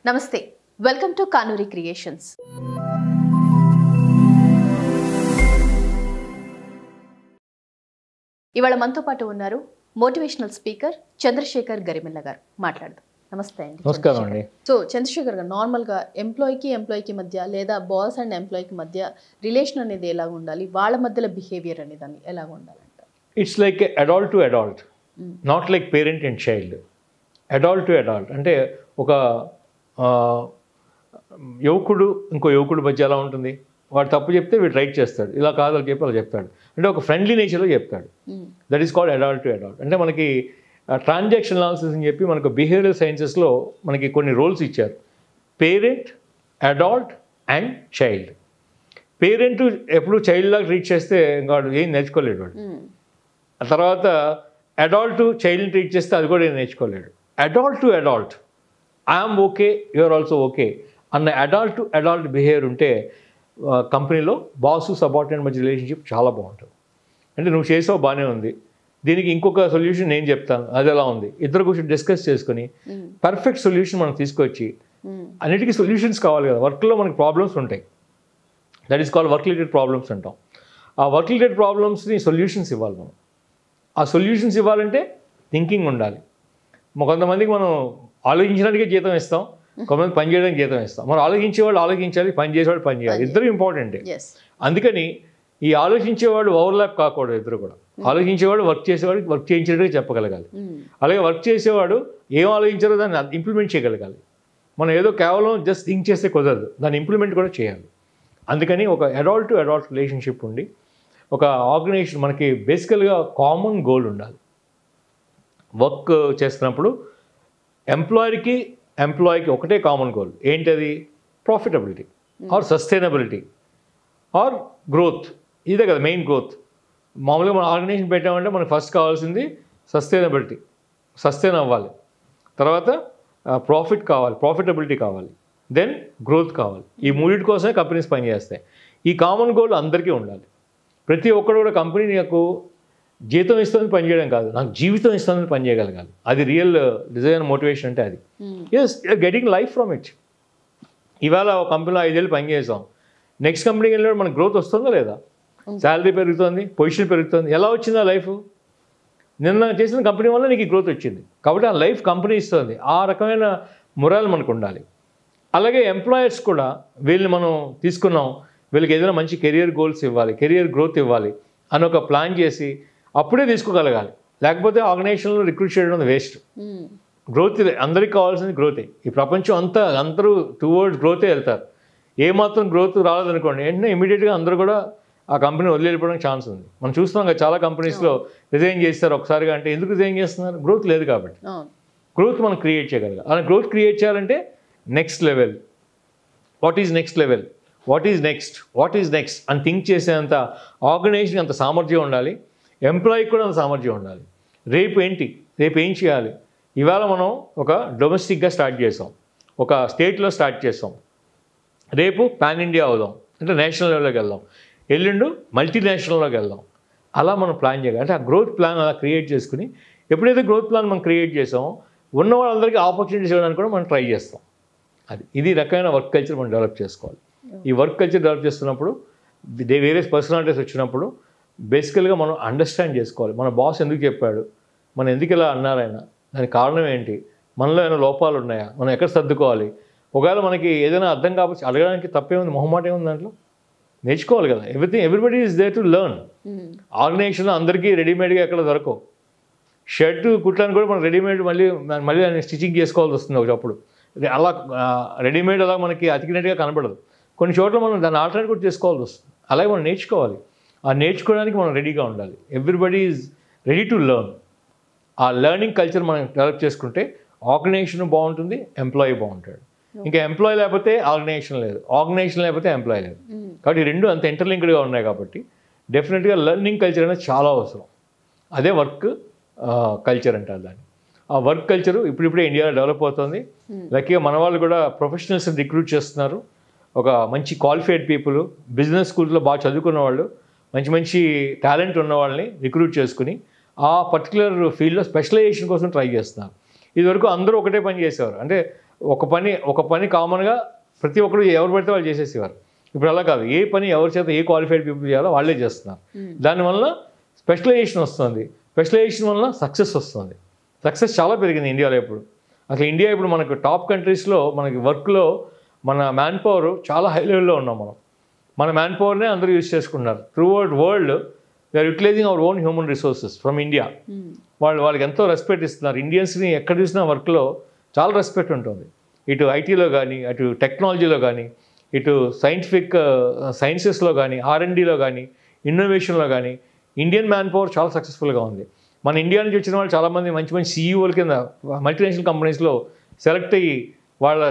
నమస్తే, welcome to Kanuri creations. ఇవాళ మనతో పాటు ఉన్నారు మోటివేషనల్ స్పీకర్ చంద్రశేఖర్ గరిమెల్ల గారు. మాట్లాడదాం. నమస్తే అండి. నమస్కారం అండి. సో చంద్రశేఖర్ గారు, నార్మల్గా ఎంప్లాయీకి మధ్య లేదా బాస్ అండ్ ఎంప్లాయీకి మధ్య రిలేషన్ అనేది ఎలా ఉండాలి, వాళ్ళ మధ్యలో బిహేవియర్ అనేది ఎలా ఉండాలంట? It's like adult to adult, not like parent and child. Adult to adult అంటే ఒక యువకుడు ఇంకో యువకుడు మధ్య ఎలా ఉంటుంది, వాడు తప్పు చెప్తే వీడు రైట్ చేస్తాడు, ఇలా కాదు అని చెప్పి అలా చెప్తాడు, అంటే ఒక ఫ్రెండ్లీ నేచర్లో చెప్తాడు. That is called adult to adult. అంటే మనకి ట్రాన్సాక్షన్ అనాలిసిస్ అని చెప్పి మనకు బిహేవియరల్ సైన్సెస్లో మనకి కొన్ని రోల్స్ ఇచ్చారు: parent, adult and child. Parent ఎప్పుడు చైల్డ్ లాగా ట్రీట్ చేస్తే వాడు ఏం నేర్చుకోలేడు వాడు. ఆ తర్వాత అడల్ట్ చైల్డ్ని ట్రీట్ చేస్తే అది కూడా ఏం నేర్చుకోలేడు. Adult to adult, I'm okay, you're also okay అన్న అడల్ట్ టు అడల్ట్ బిహేవియర్ ఉంటే కంపెనీలో బాసు సబార్డినేట్ మధ్య రిలేషన్షిప్ చాలా బాగుంటుంది. అంటే నువ్వు చేసావు బాగానే ఉంది, దీనికి ఇంకొక సొల్యూషన్ నేను చెప్తాను, అది ఎలా ఉంది, ఇద్దరు కూర్చొని డిస్కస్ చేసుకుని పర్ఫెక్ట్ సొల్యూషన్ మనం తీసుకొచ్చి, అన్నిటికీ సొల్యూషన్స్ కావాలి కదా. వర్క్లో మనకి ప్రాబ్లమ్స్ ఉంటాయి, that is called work related problems అంటాం. ఆ వర్క్ రిలేటెడ్ ప్రాబ్లమ్స్ని సొల్యూషన్స్ ఇవ్వాలి మనం. ఆ సొల్యూషన్స్ ఇవ్వాలంటే థింకింగ్ ఉండాలి. కొంతమందికి మనం ఆలోచించడానికే జీతం ఇస్తాం, కొంతమంది పని చేయడానికి జీతం ఇస్తాం. మనం ఆలోచించేవాళ్ళు ఆలోచించాలి, పని చేసేవాళ్ళు పని చేయాలి, ఇద్దరు ఇంపార్టెంటే. అందుకని ఈ ఆలోచించేవాడు ఓవర్లాప్ కాకూడదు, ఇద్దరు కూడా. ఆలోచించేవాడు వర్క్ చేసేవాడికి వర్క్ చేయించేటట్టుగా చెప్పగలగాలి. అలాగే వర్క్ చేసేవాడు ఏం ఆలోచించారో దాన్ని ఇంప్లిమెంట్ చేయగలగాలి. మనం ఏదో కేవలం జస్ట్ థింక్ చేస్తే కుదరదు, దాన్ని ఇంప్లిమెంట్ కూడా చేయాలి. అందుకని ఒక అడల్ట్ టు అడల్ట్ రిలేషన్షిప్ ఉండి, ఒక ఆర్గనైజేషన్ మనకి బేసికల్గా కామన్ గోల్ ఉండాలి. వర్క్ చేస్తున్నప్పుడు ఎంప్లాయీకి ఒకటే కామన్ గోల్. ఏంటది? Profitability or sustainability or growth. ఇదే కదా మెయిన్ గ్రోత్. మామూలుగా మన ఆర్గనైజేషన్ పెట్టామంటే మనకు ఫస్ట్ కావాల్సింది సస్టైనబిలిటీ, సస్టైన్ అవ్వాలి. తర్వాత ప్రాఫిట్ కావాలి, ప్రాఫిటబిలిటీ కావాలి, దెన్ గ్రోత్ కావాలి. ఈ మూడింటి కోసమే కంపెనీస్ పనిచేస్తాయి. ఈ కామన్ గోల్ అందరికీ ఉండాలి. ప్రతి ఒక్కరు కూడా కంపెనీ నాకు జీతం ఇస్తుంది పనిచేయడం కాదు, నాకు జీవితం ఇస్తుంది పని చేయగలగాలి. అది రియల్ డిజైన్ మోటివేషన్ అంటే అది. Yes, getting life from it. ఇవాళ ఒక కంపెనీలో 5 ఏళ్ళు పనిచేసాం, నెక్స్ట్ కంపెనీకి వెళ్ళినప్పుడు మనకు గ్రోత్ వస్తుందా లేదా? శాలరీ పెరుగుతుంది, పొజిషన్ పెరుగుతుంది. ఎలా వచ్చింది ఆ లైఫ్? నిన్న చేసిన కంపెనీ వల్ల నీకు గ్రోత్ వచ్చింది కాబట్టి ఆ లైఫ్ కంపెనీ ఇస్తుంది. ఆ రకమైన మొరాల్ మనకు ఉండాలి. అలాగే ఎంప్లాయర్స్ కూడా వీళ్ళని మనం తీసుకున్నాం, వీళ్ళకి ఏదైనా మంచి కెరియర్ గోల్స్ ఇవ్వాలి, కెరియర్ గ్రోత్ ఇవ్వాలి అని ఒక ప్లాన్ చేసి అప్పుడే తీసుకోగలగాలి. లేకపోతే ఆర్గనైజేషన్లో రిక్రూట్ చేయడం వేస్ట్. గ్రోత్ అందరికీ కావాల్సింది గ్రోతే. ఈ ప్రపంచం అంతా అందరూ టువర్డ్స్ గ్రోతే వెళ్తారు. ఏమాత్రం గ్రోత్ రాలేదనుకోండి, వెంటనే ఇమీడియట్గా అందరూ కూడా ఆ కంపెనీ వదిలిపోవడానికి ఛాన్స్ ఉంది. మనం చూస్తున్నాం కదా, చాలా కంపెనీస్లో రిజైన్ చేస్తారు ఒకసారిగా. అంటే ఎందుకు రిజైన్ చేస్తున్నారు? గ్రోత్ లేదు కాబట్టి. గ్రోత్ మనం క్రియేట్ చేయగలగాలి. అలా గ్రోత్ క్రియేట్ చేయాలంటే next level, what is next level, what is next అని థింక్ చేసేంత ఆర్గనైజేషన్ అంత సామర్థ్యం ఉండాలి. ఎంప్లాయీకి కూడా అంత సామర్థ్యం ఉండాలి. రేపు ఏం చేయాలి? ఇవాళ మనం ఒక డొమెస్టిక్గా స్టార్ట్ చేసాం, ఒక స్టేట్లో స్టార్ట్ చేసాం, రేపు పాన్ ఇండియా అవుదాం, అంటే నేషనల్ లెవెల్లోకి వెళ్దాం, ఎల్లుండు మల్టీనేషనల్లోకి వెళ్దాం. అలా మనం ప్లాన్ చేయాలి. అంటే ఆ గ్రోత్ ప్లాన్ అలా క్రియేట్ చేసుకుని, ఎప్పుడైతే గ్రోత్ ప్లాన్ మనం క్రియేట్ చేసామో ఉన్న వాళ్ళందరికీ ఆపర్చునిటీస్ ఇవ్వడానికి కూడా మనం ట్రై చేస్తాం. ఇది రకమైన వర్క్ కల్చర్ మనం డెవలప్ చేసుకోవాలి. ఈ వర్క్ కల్చర్ డెవలప్ చేస్తున్నప్పుడు వేరియస్ పర్సనాలిటీస్ వచ్చినప్పుడు బేసికల్గా మనం అండర్స్టాండ్ చేసుకోవాలి. మన బాస్ ఎందుకు చెప్పాడు, మనం ఎందుకు ఇలా అన్నారైనా, దానికి కారణం ఏంటి, మనలో ఏమైనా లోపాలు ఉన్నాయా, మనం ఎక్కడ సర్దుకోవాలి. ఒకవేళ మనకి ఏదైనా అర్థం కావచ్చు అడగడానికి తప్పేముంది, మొహమాట ఏముంది దాంట్లో? నేర్చుకోవాలి కదా. Everybody is there to learn. ఆర్గనైజేషన్లో అందరికీ రెడీమేడ్గా ఎక్కడ దొరకవు. షర్టు కుట్టానికి కూడా మనం రెడీమేడ్ మళ్ళీ స్టిచ్చింగ్ చేసుకోవాల్సి వస్తుంది ఒకప్పుడు. అలా రెడీమేడ్ అలా మనకి అతికినట్టుగా కనబడదు. కొన్ని చోట్ల మనం దాన్ని ఆల్టర్నేట్ కూడా చేసుకోవాల్సి వస్తుంది. అలాగే మనం నేర్చుకోవాలి. ఆ నేర్చుకోవడానికి మనం రెడీగా ఉండాలి. Everybody is ready to learn. ఆ లెర్నింగ్ కల్చర్ మనం డెవలప్ చేసుకుంటే ఆర్గనైజేషన్ బాగుంటుంది, ఎంప్లాయీ బాగుంటాడు. ఇంకా ఎంప్లాయీ లేకపోతే ఆర్గనైజేషన్ లేదు, ఆర్గనైజేషన్ లేకపోతే ఎంప్లాయీ లేదు. కాబట్టి ఈ రెండు అంత ఇంటర్లింక్డ్గా ఉన్నాయి కాబట్టి డెఫినెట్గా లెర్నింగ్ కల్చర్ అనేది చాలా అవసరం. అదే వర్క్ కల్చర్ అంటారు దాన్ని. ఆ వర్క్ కల్చరు ఇప్పుడిప్పుడే ఇండియాలో డెవలప్ అవుతుంది. లక్కీగా మన వాళ్ళు కూడా ప్రొఫెషనల్స్ని రిక్రూట్ చేస్తున్నారు. ఒక మంచి క్వాలిఫైడ్ పీపుల్, బిజినెస్ స్కూల్స్లో బాగా చదువుకున్న వాళ్ళు, మంచి టాలెంట్ ఉన్న వాళ్ళని రిక్రూట్ చేసుకుని ఆ పర్టికులర్ ఫీల్డ్లో స్పెషలైజేషన్ కోసం ట్రై చేస్తున్నారు. ఇదివరకు అందరూ ఒకటే పని చేసేవారు. అంటే ఒక పని కామన్గా ప్రతి ఒక్కరు ఎవరు పడితే వాళ్ళు చేసేసేవారు. ఇప్పుడు అలా కాదు, ఏ పని ఎవరి చేత ఏ క్వాలిఫైడ్ పీపుల్ చేయాలో వాళ్ళే చేస్తున్నారు. దానివల్ల స్పెషలైజేషన్ వస్తుంది, స్పెషలైజేషన్ వల్ల సక్సెస్ వస్తుంది. సక్సెస్ చాలా పెరిగింది ఇండియాలో. ఇప్పుడు అసలు ఇండియా ఇప్పుడు మనకు టాప్ కంట్రీస్లో మనకి వర్క్లో మన మ్యాన్ పవర్ చాలా హై లెవెల్లో ఉన్నాం మనం. మన మ్యాన్ పవర్నే అందరూ యూజ్ చేసుకుంటున్నారు. Through world they are utilising our own human resources from India. వాళ్ళకి ఎంతో రెస్పెక్ట్ ఇస్తున్నారు. ఇండియన్స్ని ఎక్కడ చూసినా వర్క్లో చాలా రెస్పెక్ట్ ఉంటుంది. ఇటు ఐటీలో కానీ, అటు టెక్నాలజీలో కానీ, ఇటు సైన్సెస్లో కానీ, R&Dలో కానీ, ఇన్నోవేషన్లో కానీ ఇండియన్ మ్యాన్ పవర్ చాలా సక్సెస్ఫుల్గా ఉంది. మన ఇండియా నుంచి వచ్చిన వాళ్ళు చాలామంది మంచి మంచి CEOల కింద మల్టీనేషనల్ కంపెనీస్లో సెలెక్ట్ అయ్యి వాళ్ళ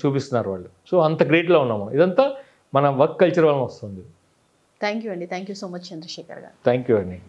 చూపిస్తున్నారు వాళ్ళు. సో అంత గ్రేట్లో ఉన్నాము. ఇదంతా మన వర్క్ కల్చర్ వలన వస్తుంది. థ్యాంక్ యూ అండి. Thank you so much Chandrashekar గారు. థ్యాంక్ యూ అండి.